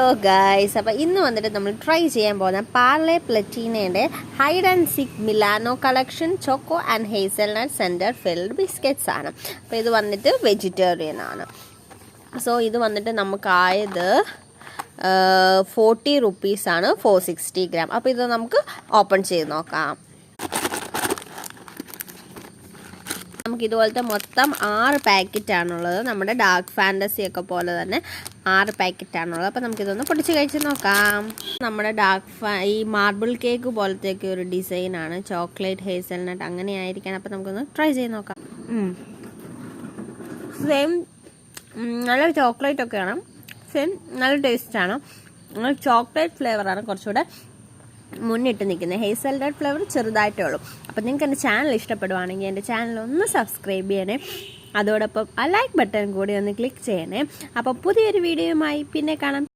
Hello guys, അപ്പോൾ ഇന്ന് വന്നിട്ട് നമ്മൾ ട്രൈ ചെയ്യാൻ പോകുന്ന പാർലെ പ്ലറ്റീനയുടെ ഹൈഡ് ആൻഡ് സിക്ക് Milano collection choco and hazelnut centre filled biscuits ആണ്. അപ്പോൾ ഇത് വന്നിട്ട് വെജിറ്റേറിയൻ ആണ്. സോ ഇത് വന്നിട്ട് നമുക്കായത് 40 റുപ്പീസാണ് 460 ഗ്രാം. അപ്പോൾ ഇത് നമുക്ക് ഓപ്പൺ ചെയ്ത് നോക്കാം. നമുക്ക് ഇതുപോലത്തെ മൊത്തം 6 പാക്കറ്റാണുള്ളത്. നമ്മുടെ ഡാർക്ക് ഫാൻറ്റസി ഒക്കെ പോലെ തന്നെ 6 പാക്കറ്റാണുള്ളത്. അപ്പോൾ നമുക്കിതൊന്ന് പൊടിച്ച് കഴിച്ച് നോക്കാം. നമ്മുടെ ഈ മാർബിൾ കേക്ക് പോലത്തെയൊക്കെ ഒരു ഡിസൈനാണ്, ചോക്ലേറ്റ് ഹേസൽനട്ട് അങ്ങനെ ആയിരിക്കാൻ. അപ്പോൾ നമുക്കൊന്ന് ട്രൈ ചെയ്ത് നോക്കാം. സെയിം നല്ല ചോക്ലേറ്റ് ഒക്കെയാണ്, സെയിം നല്ല ടേസ്റ്റാണ്. ചോക്ലേറ്റ് ഫ്ലേവറാണ് കുറച്ചുകൂടെ മുന്നിട്ട് നിൽക്കുന്നത്. ഹേസൽനട്ട് ഫ്ലേവർ ചെറുതായിട്ടേ ഉള്ളൂ. അപ്പോൾ നിങ്ങൾക്ക് എൻ്റെ ചാനൽ ഇഷ്ടപ്പെടുവാണെങ്കിൽ എൻ്റെ ചാനൽ ഒന്ന് സബ്സ്ക്രൈബ് ചെയ്യണേ. അതോടൊപ്പം ആ ലൈക്ക് ബട്ടൺ കൂടി ഒന്ന് ക്ലിക്ക് ചെയ്യണേ. അപ്പോൾ പുതിയൊരു വീഡിയോയുമായി പിന്നെ കാണാം.